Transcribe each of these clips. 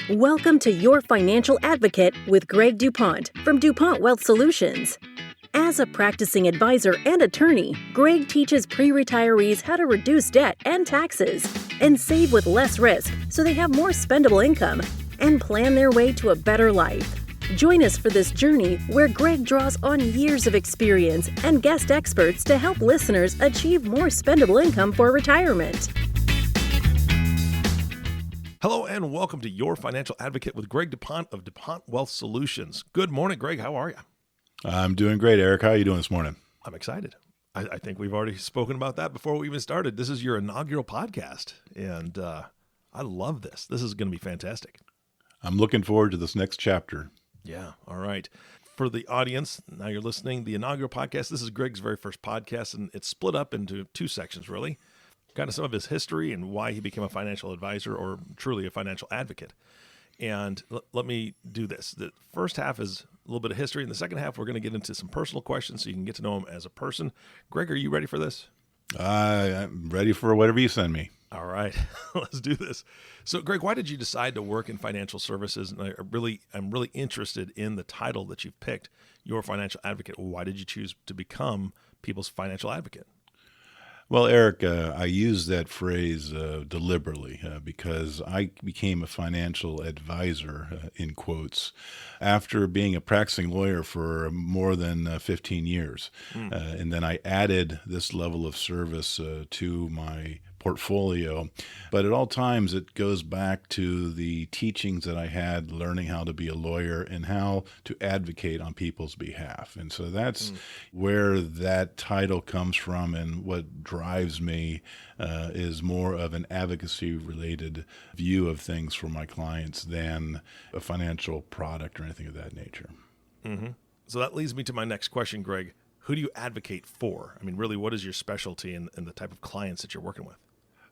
Welcome to Your Financial Advocate with Greg DuPont from DuPont Wealth Solutions. As a practicing advisor and attorney, Greg teaches pre-retirees how to reduce debt and taxes and save with less risk so they have more spendable income and plan their way to a better life. Join us for this journey where Greg draws on years of experience and guest experts to help listeners achieve more spendable income for retirement. Hello and welcome to Your Financial Advocate with Greg DuPont of DuPont Wealth Solutions. Good morning, Greg. How are you? I'm doing great, Eric. How are you doing this morning? I'm excited. I think we've already spoken about that before we even started. This is your inaugural podcast, and I love this. This is going to be fantastic. I'm looking forward to this next chapter. Yeah. All right. For the audience, now you're listening, the inaugural podcast, this is Greg's very first podcast, and it's split up into two sections, really. Kind of some of his history and why he became a financial advisor or truly a financial advocate. And let me do this. The first half is a little bit of history. In the second half, we're going to get into some personal questions so you can get to know him as a person. Greg, are you ready for this? I'm ready for whatever you send me. All right, let's do this. So, Greg, why did you decide to work in financial services? And I'm really interested in the title that you've picked, Your Financial Advocate. Why did you choose to become people's financial advocate? Well, Eric, I use that phrase deliberately because I became a financial advisor, in quotes, after being a practicing lawyer for more than 15 years. And then I added this level of service to my portfolio. But at all times, it goes back to the teachings that I had learning how to be a lawyer and how to advocate on people's behalf. And so that's where that title comes from, and what drives me is more of an advocacy-related view of things for my clients than a financial product or anything of that nature. Mm-hmm. So that leads me to my next question, Greg. Who do you advocate for? I mean, really, what is your specialty and the type of clients that you're working with?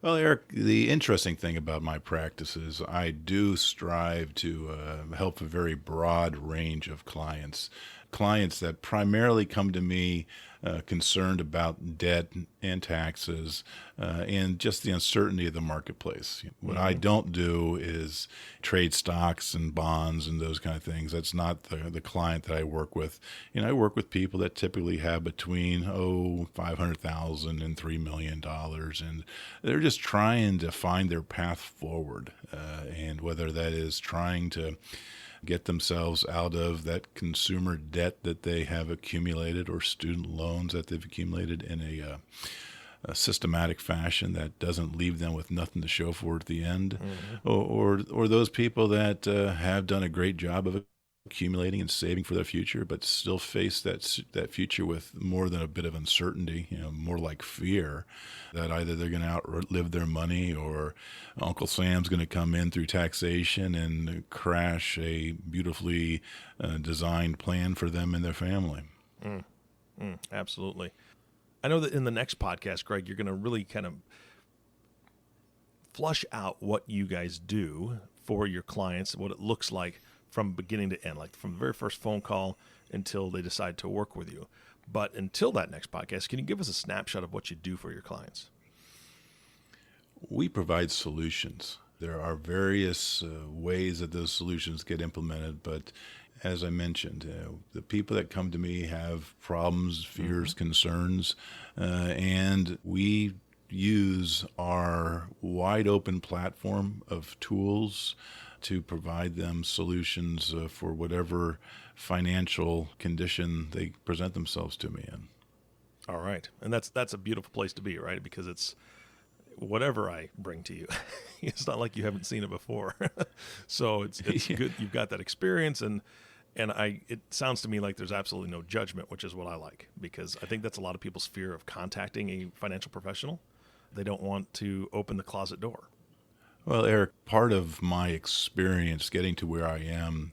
Well, Eric, the interesting thing about my practice is I do strive to help a very broad range of clients that primarily come to me concerned about debt and taxes and just the uncertainty of the marketplace. What I don't do is trade stocks and bonds and those kind of things. That's not the client that I work with. I work with people that typically have between $500,000 and $3 million, and they're just trying to find their path forward. And whether that is trying to get themselves out of that consumer debt that they have accumulated or student loans that they've accumulated in a systematic fashion that doesn't leave them with nothing to show for it at the end, or those people that have done a great job of accumulating and saving for their future, but still face that future with more than a bit of uncertainty, more like fear that either they're going to outlive their money or Uncle Sam's going to come in through taxation and crash a beautifully designed plan for them and their family. Absolutely. I know that in the next podcast, Greg, you're going to really kind of flush out what you guys do for your clients, what it looks like from beginning to end, like from the very first phone call until they decide to work with you. But until that next podcast, can you give us a snapshot of what you do for your clients? We provide solutions. There are various ways that those solutions get implemented, but as I mentioned, the people that come to me have problems, fears, concerns, and we use our wide open platform of tools to provide them solutions for whatever financial condition they present themselves to me in. All right. And that's a beautiful place to be, right? Because it's whatever I bring to you. It's not like you haven't seen it before. So it's good you've got that experience, and it sounds to me like there's absolutely no judgment, which is what I like, because I think that's a lot of people's fear of contacting a financial professional. They don't want to open the closet door. Well, Eric, part of my experience getting to where I am,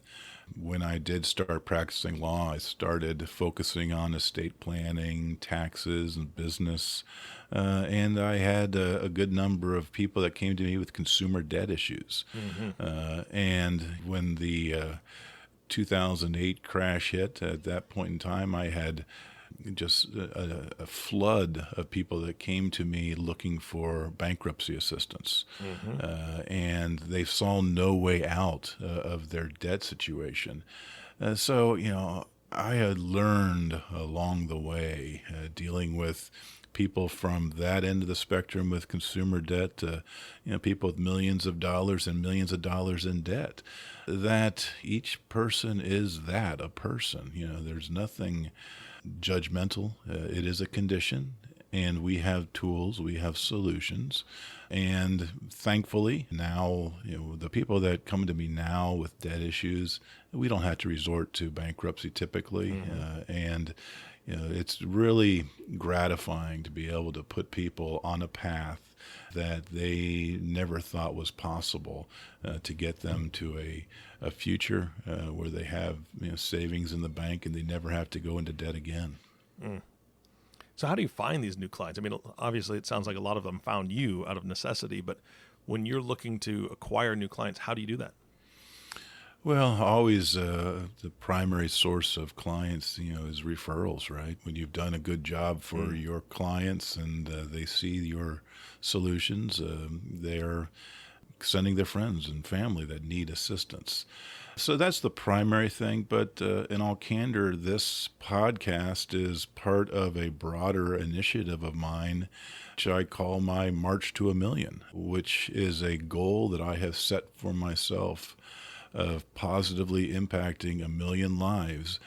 when I did start practicing law, I started focusing on estate planning, taxes, and business. And I had a good number of people that came to me with consumer debt issues. And when the 2008 crash hit, at that point in time, I had just a flood of people that came to me looking for bankruptcy assistance. And they saw no way out of their debt situation. So, I had learned along the way dealing with people from that end of the spectrum with consumer debt to people with millions of dollars and millions of dollars in debt, that each person is a person. There's nothing judgmental. It is a condition, and we have tools, we have solutions. And thankfully now, the people that come to me now with debt issues, we don't have to resort to bankruptcy typically. And it's really gratifying to be able to put people on a path that they never thought was possible, to get them to a future where they have savings in the bank and they never have to go into debt again. So how do you find these new clients? I mean, obviously it sounds like a lot of them found you out of necessity, but when you're looking to acquire new clients, how do you do that? Well, always the primary source of clients, is referrals, right? When you've done a good job for your clients and they see your solutions, they're sending their friends and family that need assistance. So that's the primary thing. But in all candor, this podcast is part of a broader initiative of mine, which I call my March to a Million, which is a goal that I have set for myself of positively impacting 1 million lives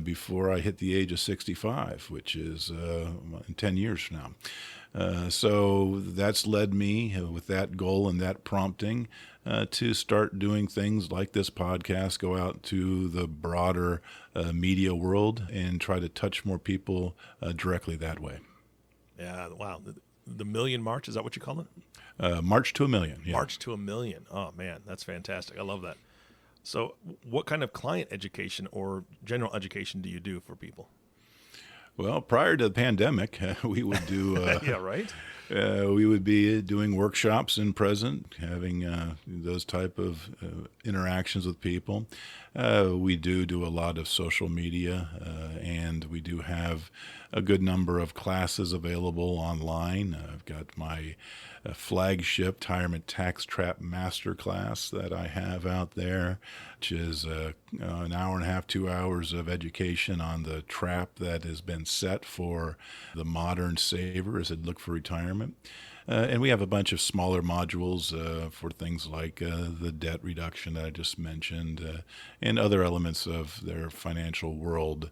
before I hit the age of 65, which is in 10 years from now. So that's led me with that goal and that prompting to start doing things like this podcast, go out to the broader media world and try to touch more people directly that way. Yeah, wow. The Million March, is that what you call it? March to a Million. Yeah. March to a Million. Oh, man, that's fantastic. I love that. So what kind of client education or general education do you do for people? Well, prior to the pandemic, we would do yeah, right. We would be doing workshops in present, having those type of interactions with people. We do a lot of social media, and we do have a good number of classes available online. I've got my flagship Retirement Tax Trap Masterclass that I have out there, which is an hour and a half, 2 hours of education on the trap that has been set for the modern saver as they look for retirement. And we have a bunch of smaller modules for things like the debt reduction that I just mentioned, and other elements of their financial world,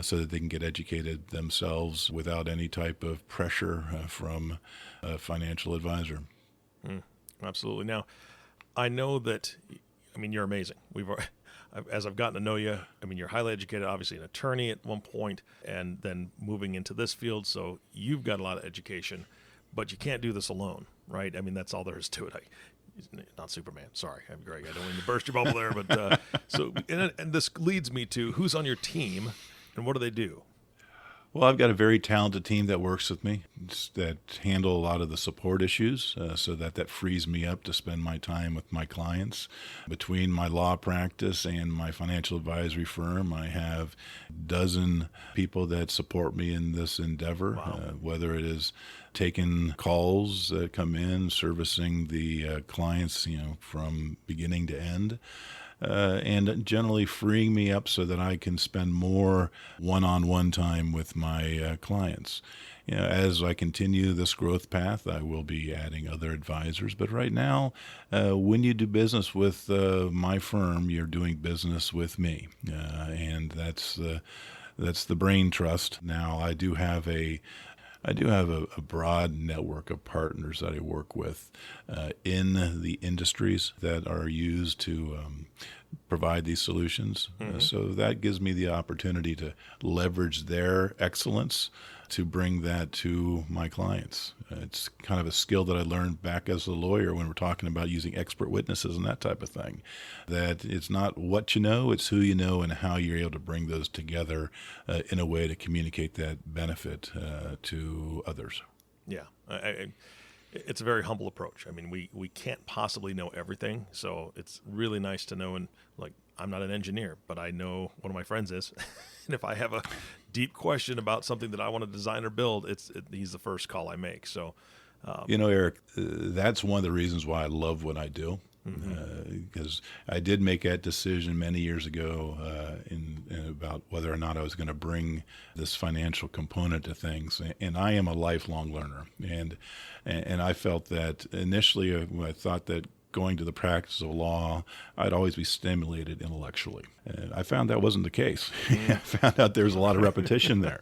so that they can get educated themselves without any type of pressure from a financial advisor. Absolutely. Now, I know that, you're amazing. As I've gotten to know you, you're highly educated, obviously an attorney at one point, and then moving into this field. So you've got a lot of education, but you can't do this alone, right? That's all there is to it. Not Superman. Sorry, I'm Greg. I don't mean to burst your bubble there, but and this leads me to who's on your team and what do they do? Well, I've got a very talented team that works with me that handle a lot of the support issues, so that frees me up to spend my time with my clients. Between my law practice and my financial advisory firm, I have a dozen people that support me in this endeavor. Wow. Whether it is taking calls that come in, servicing the clients, from beginning to end. And generally freeing me up so that I can spend more one-on-one time with my clients. As I continue this growth path, I will be adding other advisors. But right now, when you do business with my firm, you're doing business with me, and that's the brain trust. Now, I do have a broad network of partners that I work with in the industries that are used to provide these solutions. So that gives me the opportunity to leverage their excellence to bring that to my clients. It's kind of a skill that I learned back as a lawyer when we're talking about using expert witnesses and that type of thing. That it's not what you know, it's who you know and how you're able to bring those together in a way to communicate that benefit to others. Yeah, it's a very humble approach. We can't possibly know everything, so it's really nice to know. And I'm not an engineer, but I know one of my friends is, and if I have a deep question about something that I want to design or build, he's the first call I make. So, Eric, that's one of the reasons why I love what I do. Because I did make that decision many years ago in about whether or not I was going to bring this financial component to things, and I am a lifelong learner, and I felt that initially I thought that going to the practice of law, I'd always be stimulated intellectually. I found that wasn't the case. I found out there's a lot of repetition there.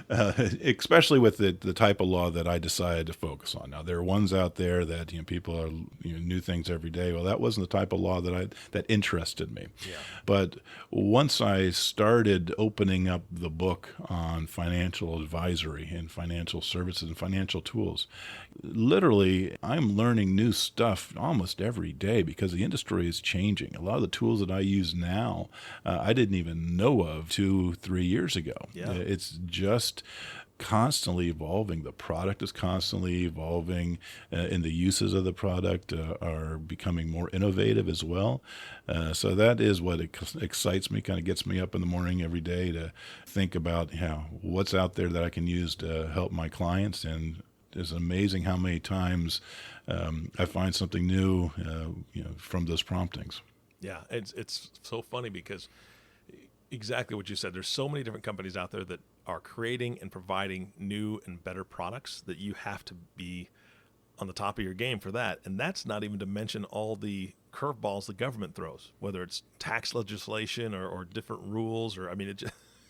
Especially with the type of law that I decided to focus on. Now, there are ones out there that people are new things every day. Well, that wasn't the type of law that interested me. Yeah. But once I started opening up the book on financial advisory and financial services and financial tools, literally, I'm learning new stuff almost every day because the industry is changing. A lot of the tools that I use now, I didn't even know of 2-3 years ago. Yeah. It's just constantly evolving. The product is constantly evolving, and the uses of the product are becoming more innovative as well. So that is what excites me, kind of gets me up in the morning every day to think about what's out there that I can use to help my clients. And it's amazing how many times I find something new from those promptings. Yeah, it's so funny because exactly what you said. There's so many different companies out there that are creating and providing new and better products that you have to be on the top of your game for that. And that's not even to mention all the curveballs the government throws, whether it's tax legislation or different rules,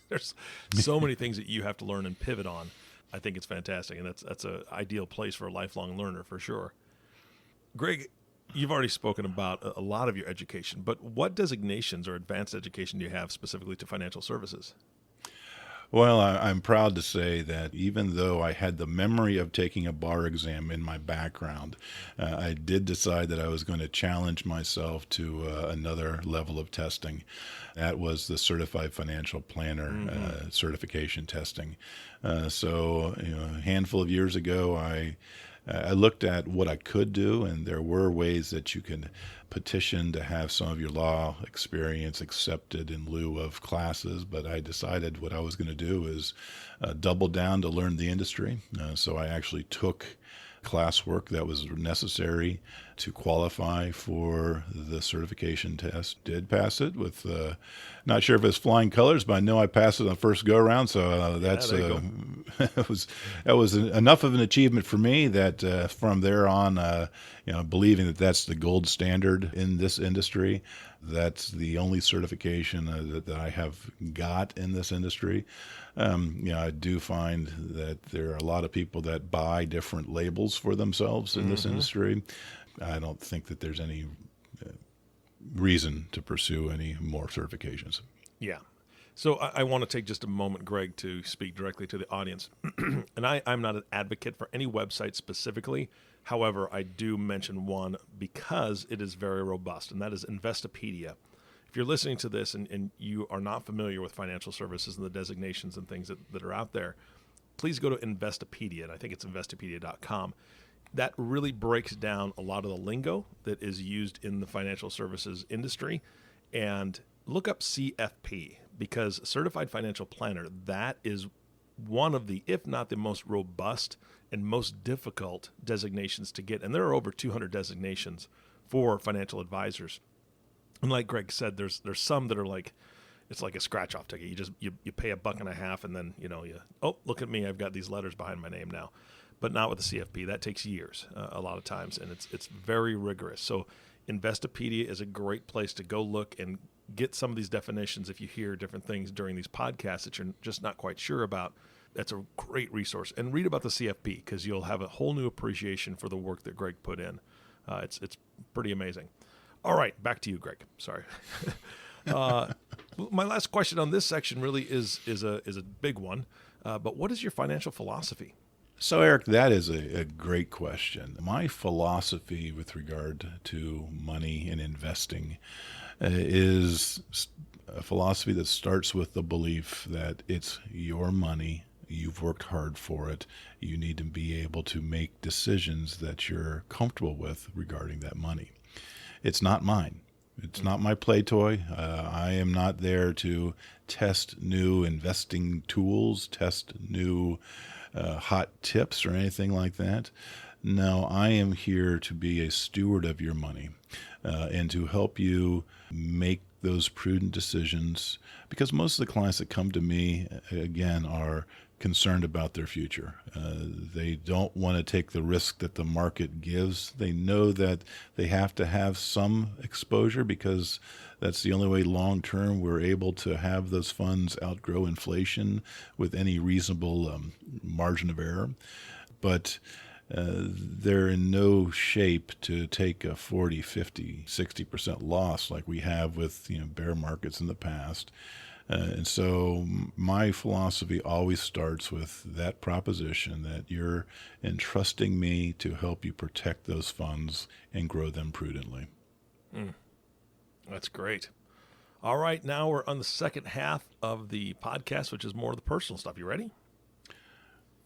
there's so many things that you have to learn and pivot on. I think it's fantastic, and that's an ideal place for a lifelong learner for sure. Greg, you've already spoken about a lot of your education, but what designations or advanced education do you have specifically to financial services? Well, I'm proud to say that even though I had the memory of taking a bar exam in my background, I did decide that I was going to challenge myself to another level of testing. That was the Certified Financial Planner certification testing. So a handful of years ago, I looked at what I could do, and there were ways that you can petition to have some of your law experience accepted in lieu of classes, but I decided what I was going to do is double down to learn the industry. So I actually took classwork that was necessary to qualify for the certification test. Did pass it with, not sure if it's flying colors, but I know I passed it on the first go around. So that's that was enough of an achievement for me that from there on, believing that that's the gold standard in this industry. That's the only certification that I have got in this industry. I do find that there are a lot of people that buy different labels for themselves in this industry. I don't think that there's any reason to pursue any more certifications. Yeah. So I want to take just a moment, Greg, to speak directly to the audience. And I'm not an advocate for any website specifically. However, I do mention one because it is very robust, and that is Investopedia. If you're listening to this and you are not familiar with financial services and the designations and things that are out there, please go to Investopedia, and I think it's investopedia.com. That really breaks down a lot of the lingo that is used in the financial services industry. And look up CFP, because Certified Financial Planner, that is one of the, if not the most robust and most difficult designations to get. And there are over 200 designations for financial advisors. And like Greg said, there's some that are like, it's like a scratch off ticket. You pay $1.50 and then, look at me, I've got these letters behind my name now. But not with the CFP. That takes years a lot of times, and it's very rigorous. So Investopedia is a great place to go look and get some of these definitions if you hear different things during these podcasts that you're just not quite sure about. That's a great resource. And read about the CFP, because you'll have a whole new appreciation for the work that Greg put in. It's pretty amazing. All right, back to you, Greg. Sorry. My last question on this section really is a big one. But what is your financial philosophy? So, Eric, that is a great question. My philosophy with regard to money and investing is a philosophy that starts with the belief that it's your money. You've worked hard for it. You need to be able to make decisions that you're comfortable with regarding that money. It's not mine. It's not my play toy. I am not there to test new investing tools, test new hot tips or anything like that. No, I am here to be a steward of your money and to help you make those prudent decisions, because most of the clients that come to me, again, are concerned about their future. They don't want to take the risk that the market gives. They know that they have to have some exposure because that's the only way long term we're able to have those funds outgrow inflation with any reasonable margin of error. But they're in no shape to take a 40, 50, 60% loss like we have with bear markets in the past. And so my philosophy always starts with that proposition that you're entrusting me to help you protect those funds and grow them prudently. That's great. All right, now we're on the second half of the podcast, which is more of the personal stuff. You ready?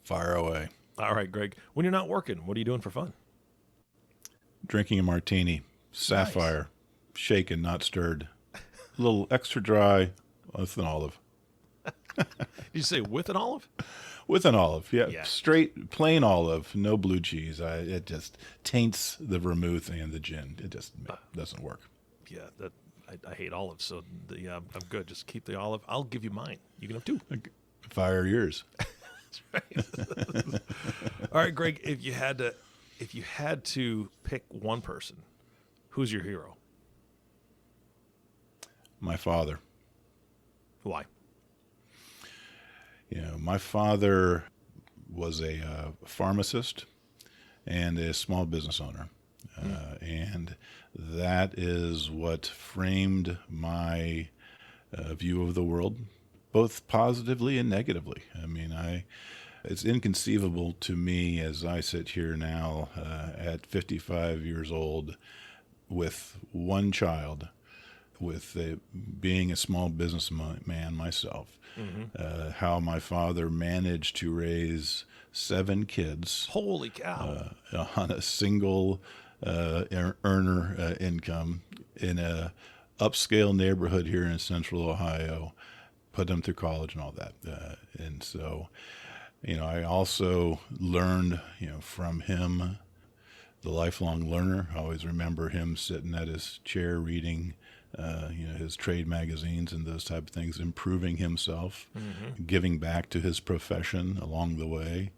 Fire away. All right, Greg. When you're not working, what are you doing for fun? Drinking a martini, sapphire, shaken, not stirred. A little extra dry with an olive. Did you say with an olive? With an olive, yeah. Yeah. Straight, plain olive, no blue cheese. It just taints the vermouth and the gin. It just doesn't work. Yeah, I hate olives, so I'm good. Just keep the olive. I'll give you mine. You can have two. Fire yours. Right. All right, Greg. If you had to pick one person, who's your hero? My father. Why? My father was a pharmacist and a small business owner, and that is what framed my view of the world, both positively and negatively. I mean, it's inconceivable to me as I sit here now at 55 years old with one child, with being a small businessman myself, how my father managed to raise 7 kids. Holy cow. On a single earner income in a upscale neighborhood here in Central Ohio, put them through college and all that. And so, I also learned, from him, the lifelong learner. I always remember him sitting at his chair reading, his trade magazines and those type of things, improving himself, giving back to his profession along the way,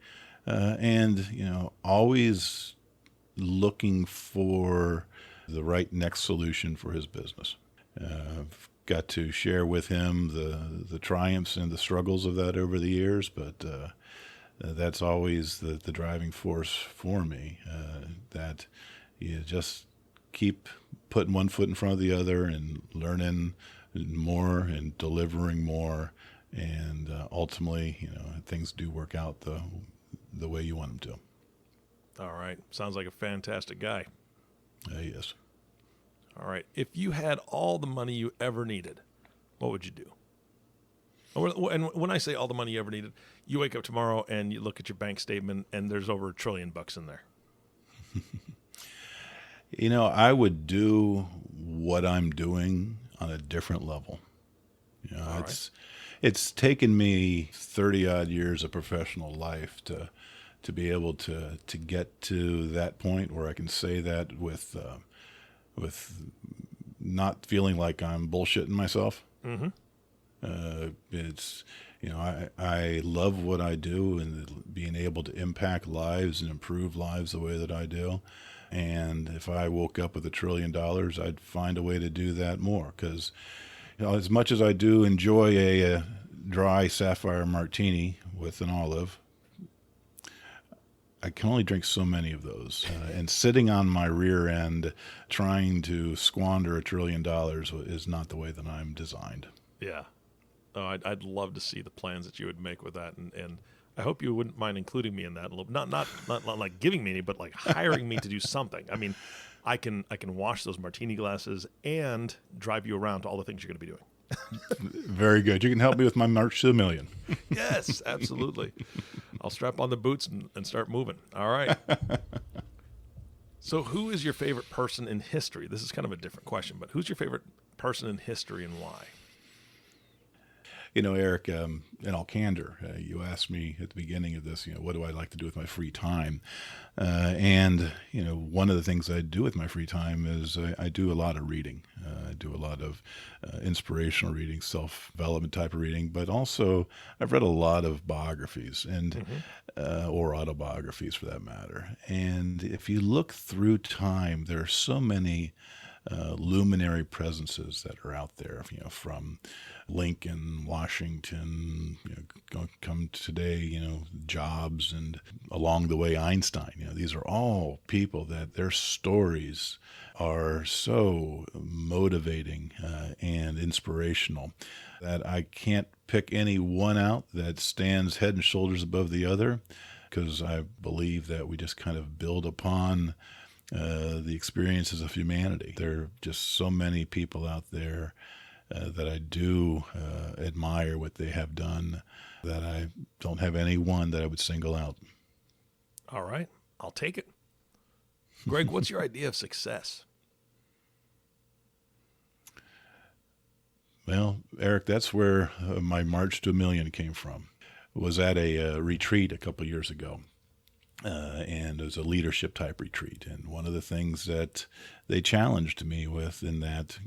and always looking for the right next solution for his business. I've got to share with him the triumphs and the struggles of that over the years, but that's always the driving force for me, that you just keep putting one foot in front of the other and learning more and delivering more, and ultimately, things do work out the way you want them to. All right. Sounds like a fantastic guy. Yes. All right. If you had all the money you ever needed, what would you do? And when I say all the money you ever needed, you wake up tomorrow and you look at your bank statement and there's over $1 trillion in there. I would do what I'm doing on a different level. It's taken me 30 odd years of professional life to be able to get to that point where I can say that with not feeling like I'm bullshitting myself. Mm-hmm. It's, I love what I do, and being able to impact lives and improve lives the way that I do. And if I woke up with $1 trillion, I'd find a way to do that more. Because, as much as I do enjoy a dry sapphire martini with an olive, I can only drink so many of those. And sitting on my rear end trying to squander $1 trillion is not the way that I'm designed. Yeah. Oh, I'd love to see the plans that you would make with that, and I hope you wouldn't mind including me in that a little. Not like giving me any, but like hiring me to do something. I mean, I can wash those martini glasses and drive you around to all the things you're going to be doing. Very good. You can help me with my march to $1 million. Yes, absolutely. I'll strap on the boots and start moving. All right. So who is your favorite person in history? This is kind of a different question, but who's your favorite person in history and why? Eric, in all candor, you asked me at the beginning of this, what do I like to do with my free time? And one of the things I do with my free time is I do a lot of reading. I do a lot of inspirational reading, self-development type of reading, but also I've read a lot of biographies and or autobiographies for that matter. And if you look through time, there are so many luminary presences that are out there, from Lincoln, Washington, come today, Jobs, and along the way Einstein. These are all people that their stories are so motivating and inspirational that I can't pick any one out that stands head and shoulders above the other, because I believe that we just kind of build upon the experiences of humanity. There are just so many people out there that I do admire what they have done, that I don't have any one that I would single out. All right, I'll take it. Greg, what's your idea of success? Well, Eric, that's where my March to a Million came from. Was at a retreat a couple of years ago. And it was a leadership type retreat. And one of the things that they challenged me with in that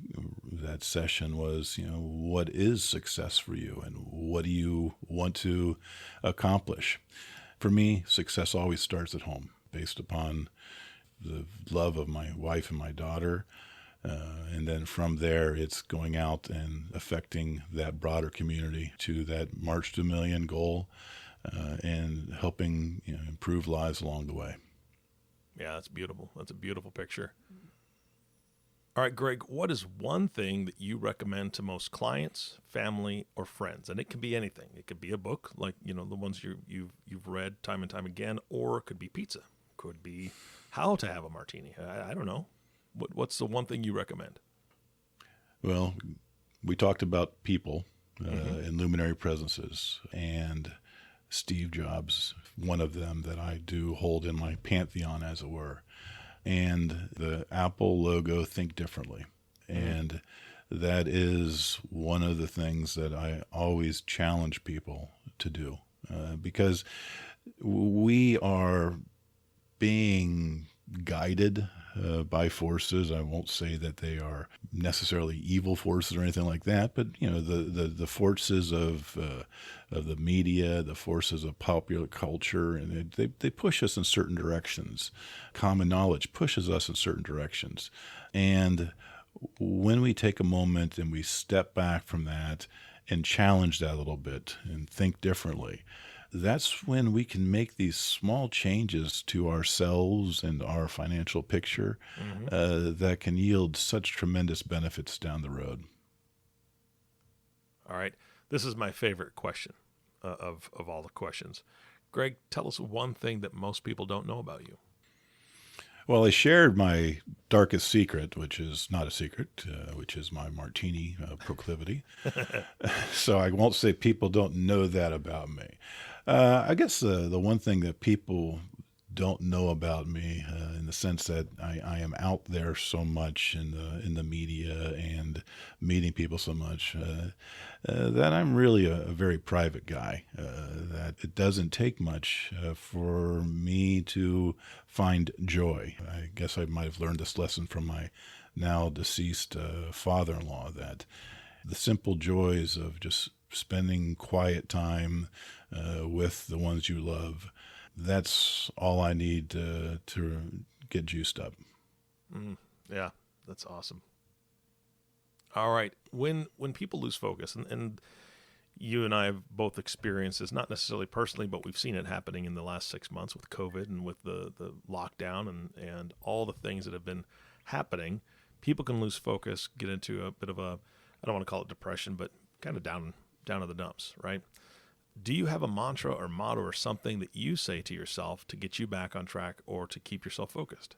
session was, what is success for you and what do you want to accomplish? For me, success always starts at home, based upon the love of my wife and my daughter. And then from there, it's going out and affecting that broader community to that March to a Million goal. And helping improve lives along the way. Yeah, that's beautiful. That's a beautiful picture. All right, Greg, what is one thing that you recommend to most clients, family, or friends? And it can be anything. It could be a book, like the ones you've read time and time again, or it could be pizza. Could be how to have a martini. I don't know. What's the one thing you recommend? Well, we talked about people and luminary presences, and Steve Jobs, one of them that I do hold in my pantheon, as it were, and the Apple logo, Think Differently. And that is one of the things that I always challenge people to do, because we are being guided by forces. I won't say that they are necessarily evil forces or anything like that, but the forces of the media, the forces of popular culture, and they push us in certain directions. Common knowledge pushes us in certain directions, and when we take a moment and we step back from that and challenge that a little bit and think differently, that's when we can make these small changes to ourselves and our financial picture that can yield such tremendous benefits down the road. All right. This is my favorite question of all the questions. Greg, tell us one thing that most people don't know about you. Well, I shared my darkest secret, which is not a secret, which is my martini proclivity. So I won't say people don't know that about me. I guess the one thing that people don't know about me, in the sense that I am out there so much in the media and meeting people so much, that I'm really a very private guy. That it doesn't take much for me to find joy. I guess I might have learned this lesson from my now deceased father-in-law, that the simple joys of just spending quiet time with the ones you love, that's all I need to get juiced up. Yeah, that's awesome. All right. When people lose focus, and you and I have both experienced this, not necessarily personally, but we've seen it happening in the last 6 months with COVID and with the lockdown and all the things that have been happening, people can lose focus, get into a bit of a, I don't want to call it depression, but kind of down in the dumps, right? Do you have a mantra or motto or something that you say to yourself to get you back on track or to keep yourself focused?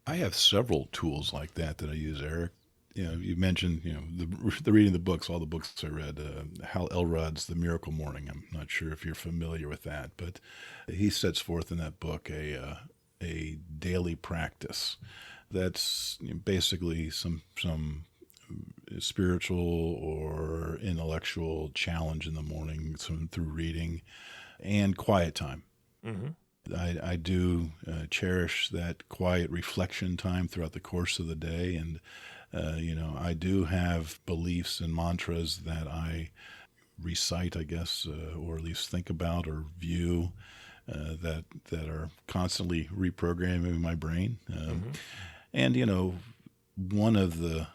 I have several tools like that I use, Eric. You mentioned, the reading the books, all the books I read, Hal Elrod's The Miracle Morning. I'm not sure if you're familiar with that, but he sets forth in that book a a daily practice that's basically some spiritual or intellectual challenge in the morning through reading and quiet time. Mm-hmm. I do cherish that quiet reflection time throughout the course of the day. And, I do have beliefs and mantras that I recite, I guess, or at least think about or view that are constantly reprogramming my brain. Mm-hmm. And, one of the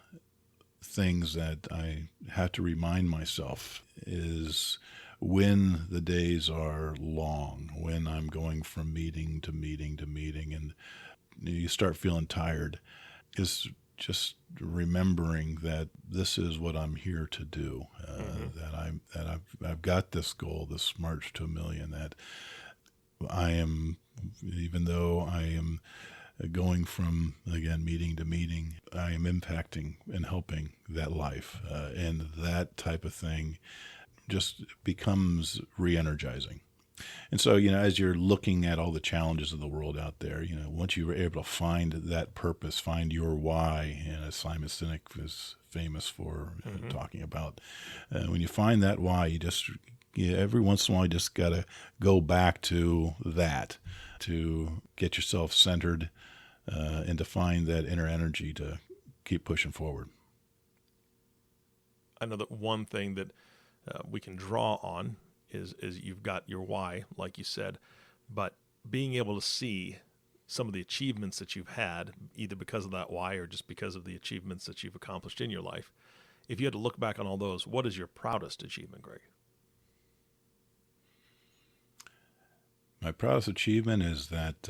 things that I have to remind myself is when the days are long, when I'm going from meeting to meeting to meeting, and you start feeling tired, is just remembering that this is what I'm here to do. That I've got this goal, this march to 1 million. That I am, even though I am going from, again, meeting to meeting, I am impacting and helping that life. And that type of thing just becomes re-energizing. And so, as you're looking at all the challenges of the world out there, once you were able to find that purpose, find your why, and as Simon Sinek is famous for talking about, when you find that why, every once in a while, you just got to go back to that to get yourself centered and to find that inner energy to keep pushing forward. I know that one thing that we can draw on is you've got your why, like you said, but being able to see some of the achievements that you've had, either because of that why or just because of the achievements that you've accomplished in your life. If you had to look back on all those, what is your proudest achievement, Greg? My proudest achievement is that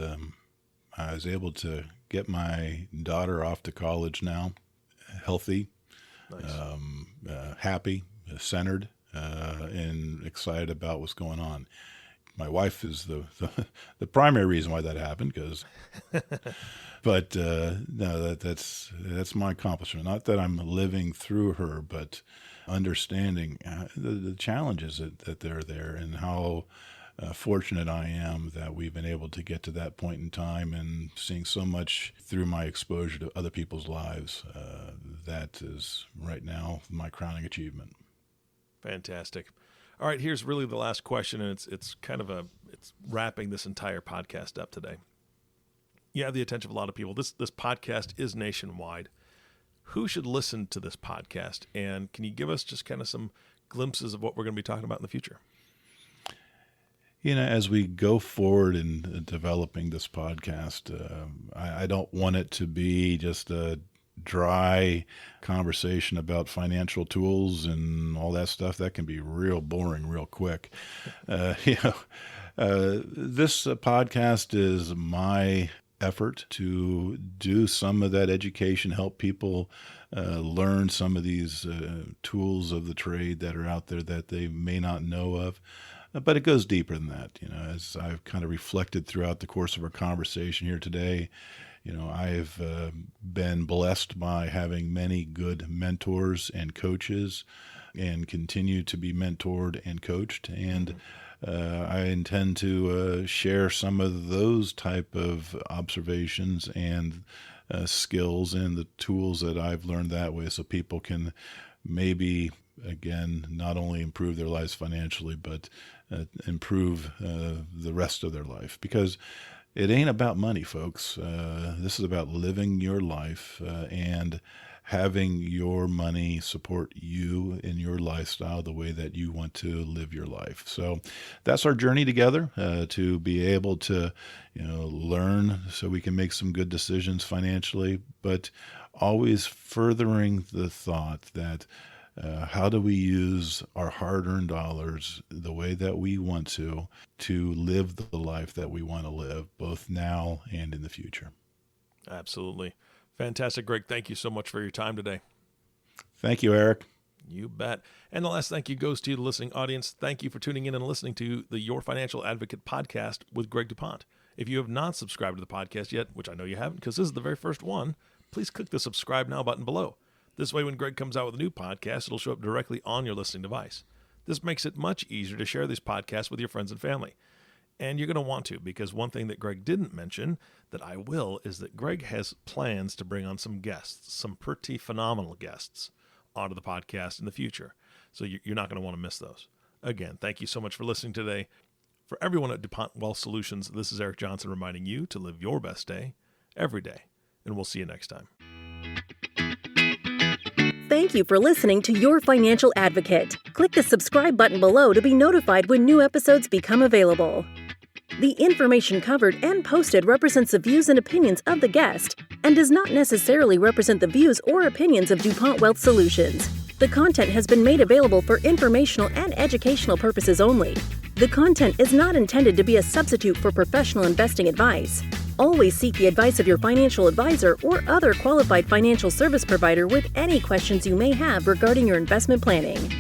I was able to get my daughter off to college now, healthy, Nice. happy, centered, and excited about what's going on. My wife is the primary reason why that happened, but no, that's my accomplishment. Not that I'm living through her, but understanding the challenges that they're there and how fortunate I am that we've been able to get to that point in time and seeing so much through my exposure to other people's lives. That is right now my crowning achievement. Fantastic. All right, here's really the last question, and it's kind of it's wrapping this entire podcast up today. You have the attention of a lot of people. This podcast is nationwide. Who should listen to this podcast? And can you give us just kind of some glimpses of what we're going to be talking about in the future? As we go forward in developing this podcast, I don't want it to be just a dry conversation about financial tools and all that stuff. That can be real boring real quick. This podcast is my effort to do some of that education, help people learn some of these tools of the trade that are out there that they may not know of. But it goes deeper than that. As I've kind of reflected throughout the course of our conversation here today, I've been blessed by having many good mentors and coaches and continue to be mentored and coached. And I intend to share some of those type of observations and skills and the tools that I've learned that way so people can maybe, again, not only improve their lives financially, but improve the rest of their life. Because it ain't about money, folks. This is about living your life and having your money support you in your lifestyle the way that you want to live your life. So that's our journey together to be able to, learn so we can make some good decisions financially, but always furthering the thought that how do we use our hard-earned dollars the way that we want to live the life that we want to live, both now and in the future? Absolutely. Fantastic, Greg. Thank you so much for your time today. Thank you, Eric. You bet. And the last thank you goes to you, the listening audience. Thank you for tuning in and listening to the Your Financial Advocate podcast with Greg DuPont. If you have not subscribed to the podcast yet, which I know you haven't because this is the very first one, please click the subscribe now button below. This way, when Greg comes out with a new podcast, it'll show up directly on your listening device. This makes it much easier to share these podcasts with your friends and family. And you're going to want to, because one thing that Greg didn't mention that I will is that Greg has plans to bring on some guests, some pretty phenomenal guests onto the podcast in the future. So you're not going to want to miss those. Again, thank you so much for listening today. For everyone at DuPont Wealth Solutions, this is Eric Johnson reminding you to live your best day every day. And we'll see you next time. Thank you for listening to Your Financial Advocate. Click the subscribe button below to be notified when new episodes become available. The information covered and posted represents the views and opinions of the guest and does not necessarily represent the views or opinions of DuPont Wealth Solutions. The content has been made available for informational and educational purposes only. The content is not intended to be a substitute for professional investing advice. Always seek the advice of your financial advisor or other qualified financial service provider with any questions you may have regarding your investment planning.